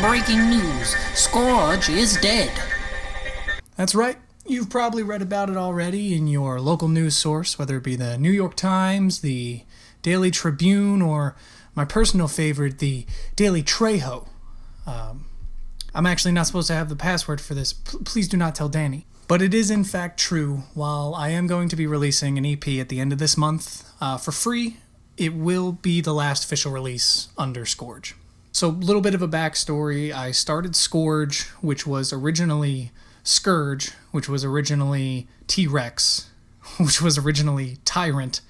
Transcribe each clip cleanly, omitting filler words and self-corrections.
breaking news. Skorge is dead. That's right. You've probably read about it already in your local news source, whether it be the New York Times, the Daily Tribune, or my personal favorite, the Daily Trejo. I'm actually not supposed to have the password for this. Please do not tell Danny. But it is in fact true. While I am going to be releasing an EP at the end of this month for free, it will be the last official release under Skorge. So a little bit of a backstory. I started Skorge, which was originally Scourge, which was originally T-Rex, which was originally Tyrant.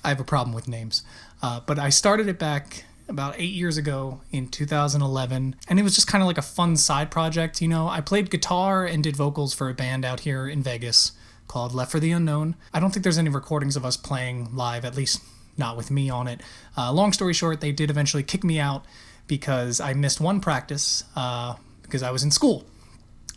I have a problem with names. But I started it back about 8 years ago in 2011, and it was just kind of like a fun side project. You know, I played guitar and did vocals for a band out here in Vegas called Left for the Unknown. I don't think there's any recordings of us playing live, at least not with me on it. Long story short, they did eventually kick me out because I missed one practice because I was in school,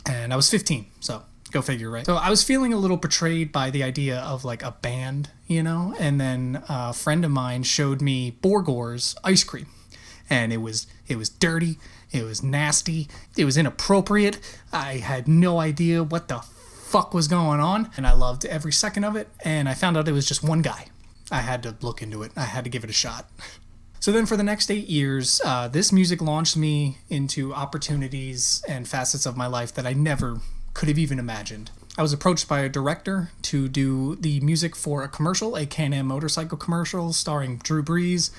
and I was 15, so go figure, right? So I was feeling a little betrayed by the idea of like a band, you know, and then a friend of mine showed me Borgor's ice cream, and it was dirty, it was nasty, it was inappropriate. I had no idea what the fuck was going on, and I loved every second of it, and I found out it was just one guy. I had to look into it. I had to give it a shot. So then for the next 8 years, this music launched me into opportunities and facets of my life that I never could have even imagined. I was approached by a director to do the music for a commercial, a Can-Am motorcycle commercial starring Drew Brees.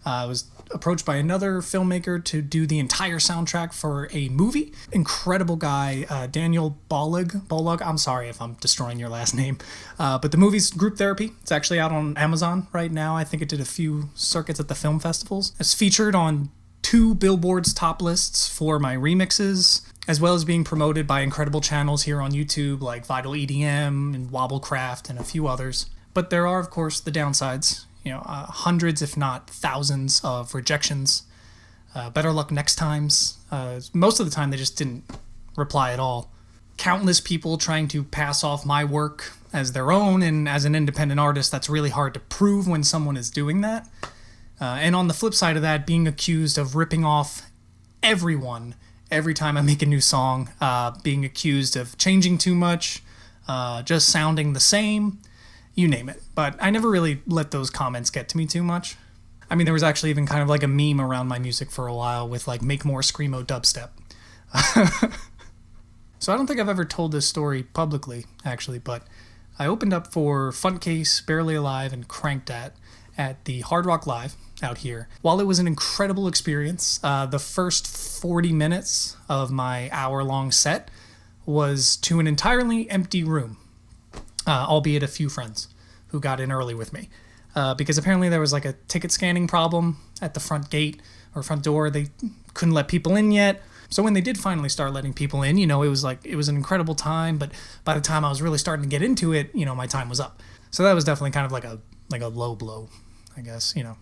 I was approached by another filmmaker to do the entire soundtrack for a movie. Incredible guy, Daniel Bollig. I'm sorry if I'm destroying your last name. But the movie's Group Therapy. It's actually out on Amazon right now. I think it did a few circuits at the film festivals. It's featured on 2 Billboard's top lists for my remixes, as well as being promoted by incredible channels here on YouTube like Vital EDM and Wobblecraft and a few others. But there are, of course, the downsides. You know, hundreds, if not thousands, of rejections. Better luck next times. Most of the time, they just didn't reply at all. Countless people trying to pass off my work as their own, and as an independent artist, that's really hard to prove when someone is doing that. And on the flip side of that, being accused of ripping off everyone every time I make a new song, being accused of changing too much, just sounding the same. You name it. But I never really let those comments get to me too much. I mean, there was actually even kind of like a meme around my music for a while with like, make more screamo dubstep. So I don't think I've ever told this story publicly, actually, but I opened up for Funcase, Barely Alive, and Cranked at the Hard Rock Live out here. While it was an incredible experience, the first 40 minutes of my hour-long set was to an entirely empty room. Albeit a few friends who got in early with me. Because apparently there was like a ticket scanning problem at the front gate or front door. They couldn't let people in yet. So when they did finally start letting people in, you know, it was an incredible time. But by the time I was really starting to get into it, you know, my time was up. So that was definitely kind of like a low blow, I guess, you know,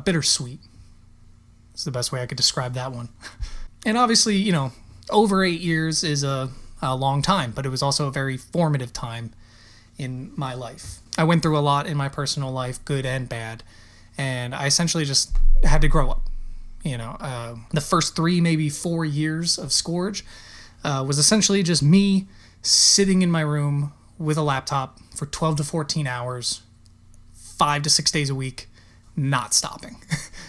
bittersweet. It's the best way I could describe that one. And obviously, you know, over 8 years is a long time, but it was also a very formative time in my life. I went through a lot in my personal life, good and bad, and I essentially just had to grow up. You know, the first 3, maybe 4 years of Skorge was essentially just me sitting in my room with a laptop for 12 to 14 hours, 5 to 6 days a week, not stopping.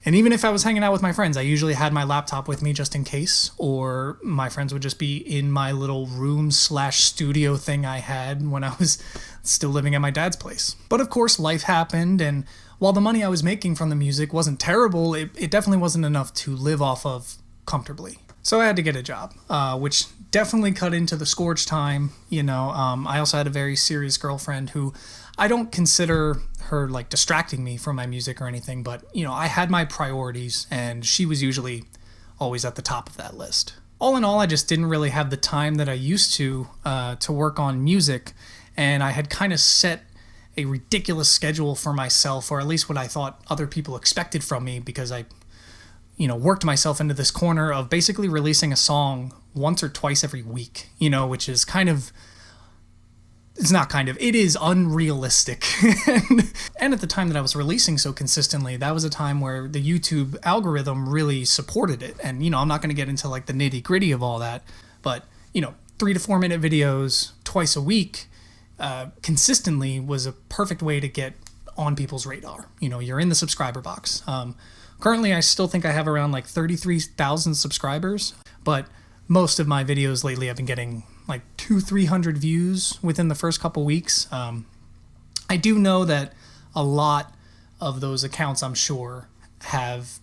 And even if I was hanging out with my friends, I usually had my laptop with me just in case, or my friends would just be in my little room/studio thing I had when I was still living at my dad's place. But of course, life happened, and while the money I was making from the music wasn't terrible, it definitely wasn't enough to live off of comfortably. So I had to get a job, which definitely cut into the Skorge time. You know, I also had a very serious girlfriend who I don't consider her like distracting me from my music or anything, but you know, I had my priorities and she was usually always at the top of that list. All in all, I just didn't really have the time that I used to work on music, and I had kind of set a ridiculous schedule for myself, or at least what I thought other people expected from me, because I, you know, worked myself into this corner of basically releasing a song once or twice every week, you know, which is kind of it's not kind of, it is unrealistic. And at the time that I was releasing so consistently, that was a time where the YouTube algorithm really supported it. And, I'm not going to get into like the nitty gritty of all that, but, 3 to 4 minute videos twice a week consistently was a perfect way to get on people's radar. You're in the subscriber box. Currently, I still think I have around like 33,000 subscribers, but most of my videos lately have been getting like 200-300 views within the first couple weeks. I do know that a lot of those accounts, I'm sure, have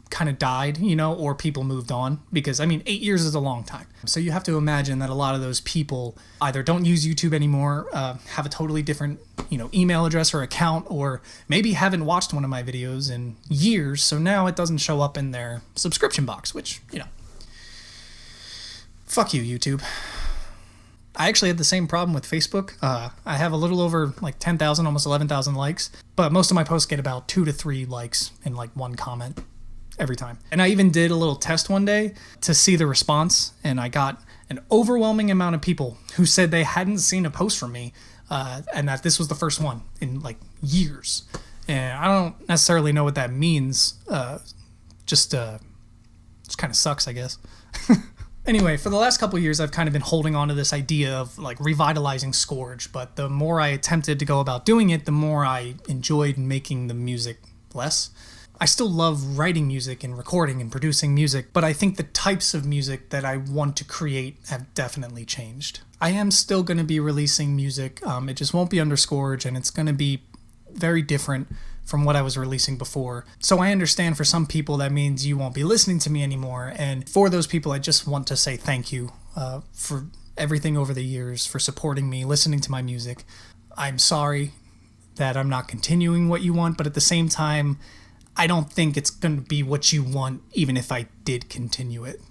kind of died, or people moved on, because 8 years is a long time. So you have to imagine that a lot of those people either don't use YouTube anymore, have a totally different, email address or account, or maybe haven't watched one of my videos in years, so now it doesn't show up in their subscription box, which, fuck you, YouTube. I actually had the same problem with Facebook. I have a little over like 10,000, almost 11,000 likes, but most of my posts get about 2 to 3 likes and like 1 comment every time. And I even did a little test one day to see the response, and I got an overwhelming amount of people who said they hadn't seen a post from me, and that this was the first one in like years. And I don't necessarily know what that means. Just kind of sucks, I guess. Anyway, for the last couple of years, I've kind of been holding on to this idea of like revitalizing Skorge, but the more I attempted to go about doing it, the more I enjoyed making the music less. I still love writing music and recording and producing music, but I think the types of music that I want to create have definitely changed. I am still going to be releasing music. It just won't be under Skorge, and it's going to be very different from what I was releasing before. So I understand for some people that means you won't be listening to me anymore, and for those people I just want to say thank you for everything over the years, for supporting me, listening to my music. I'm sorry that I'm not continuing what you want, but at the same time, I don't think it's going to be what you want even if I did continue it.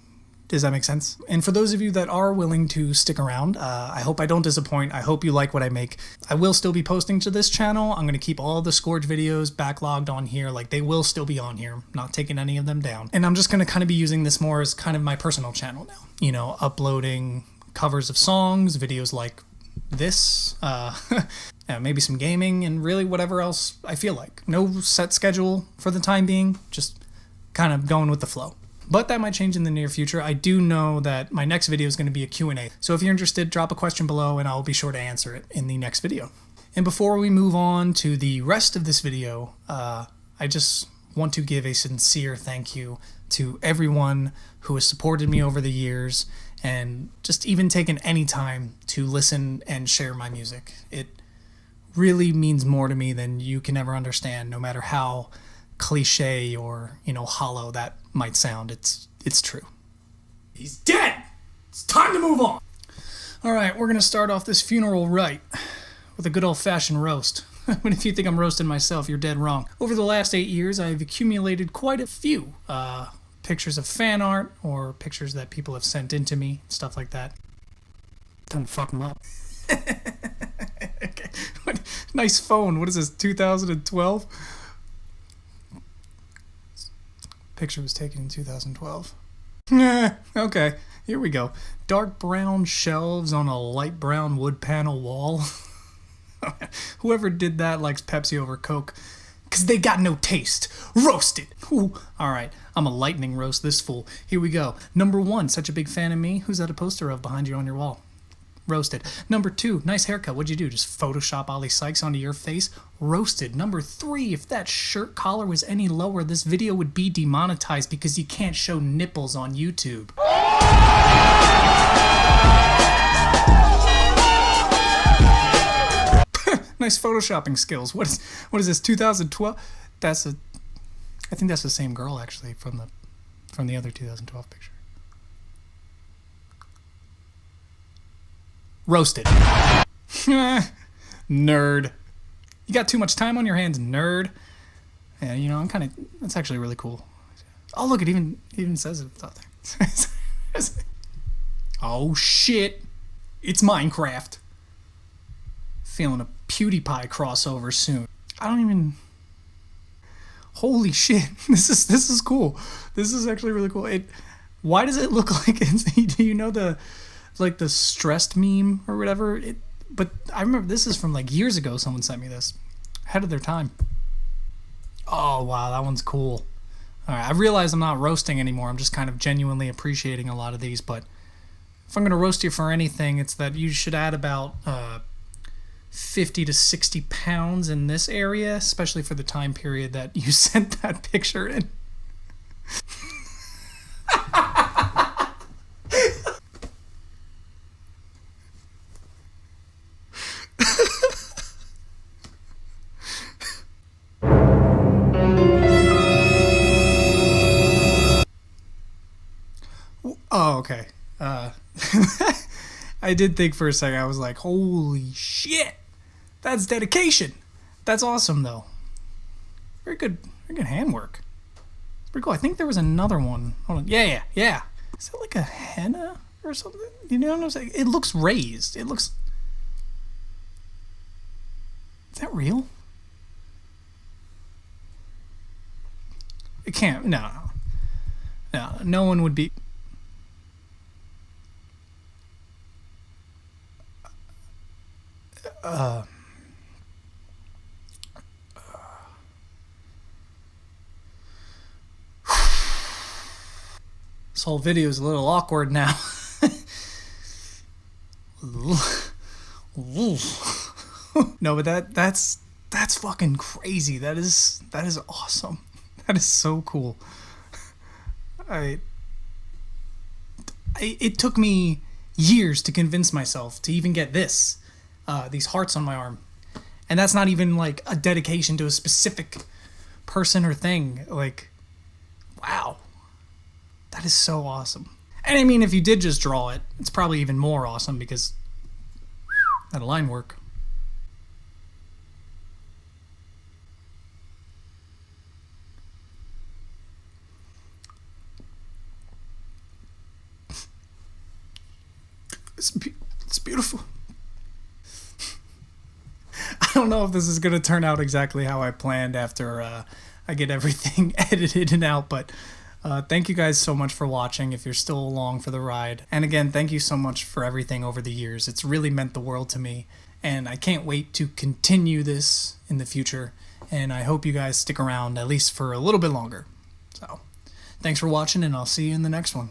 Does that make sense? And for those of you that are willing to stick around, I hope I don't disappoint. I hope you like what I make. I will still be posting to this channel. I'm going to keep all the Skorge videos backlogged on here. Like, they will still be on here. I'm not taking any of them down. And I'm just going to kind of be using this more as kind of my personal channel now. Uploading covers of songs, videos like this, maybe some gaming, and really whatever else I feel like. No set schedule for the time being, just kind of going with the flow. But that might change in the near future. I do know that my next video is going to be a Q&A. So if you're interested, drop a question below and I'll be sure to answer it in the next video. And before we move on to the rest of this video, I just want to give a sincere thank you to everyone who has supported me over the years and just even taken any time to listen and share my music. It really means more to me than you can ever understand, no matter how cliche or, hollow that might sound. It's true. He's dead! It's time to move on! Alright, we're gonna start off this funeral right with a good old-fashioned roast. But if you think I'm roasting myself, you're dead wrong. Over the last 8 years, I've accumulated quite a few pictures of fan art or pictures that people have sent in to me, stuff like that. Don't fuck them up. Okay. Nice phone. What is this, 2012? Picture was taken in 2012. Okay, here we go. Dark brown shelves on a light brown wood panel wall. Whoever did that likes Pepsi over Coke, because they got no taste. Roasted. Ooh. All right, I'm a lightning roast this fool. Here we go. Number 1, such a big fan of me. Who's that a poster of behind you on your wall? Roasted. Number 2, nice haircut. What'd you do? Just Photoshop Ollie Sykes onto your face? Roasted. Number 3, if that shirt collar was any lower, this video would be demonetized because you can't show nipples on YouTube. Nice photoshopping skills. What is this, 2012? I think that's the same girl actually from the other 2012 picture. Roasted. Nerd. You got too much time on your hands, nerd. Yeah, I'm kind of, that's actually really cool. Oh, look, it even says it out there. Oh, shit. It's Minecraft. Feeling a PewDiePie crossover soon. Holy shit. This is cool. This is actually really cool. Why does it look like it's, do you know the stressed meme or whatever? But I remember this is from like years ago. Someone sent me this, ahead of their time. Oh wow, that one's cool. All right, I realize I'm not roasting anymore. I'm just kind of genuinely appreciating a lot of these. But if I'm gonna roast you for anything, it's that you should add about 50 to 60 pounds in this area, especially for the time period that you sent that picture in. Oh, okay. I did think for a second, I was like, holy shit, that's dedication. That's awesome, though. Very good handwork. It's pretty cool. I think there was another one. Hold on. Yeah. Is that like a henna or something? You know what I'm saying? It looks raised. It looks... Is that real? It can't. No. No one would be... This whole video is a little awkward now. No, but that's fucking crazy. That is awesome. That is so cool. It took me years to convince myself to even get this, these hearts on my arm, and that's not even like a dedication to a specific person or thing. Like, wow. That is so awesome. And I mean, if you did just draw it, it's probably even more awesome because that line work. It's beautiful. I don't know if this is going to turn out exactly how I planned after I get everything edited and out, but thank you guys so much for watching if you're still along for the ride. And again, thank you so much for everything over the years. It's really meant the world to me, and I can't wait to continue this in the future, and I hope you guys stick around at least for a little bit longer. So, thanks for watching, and I'll see you in the next one.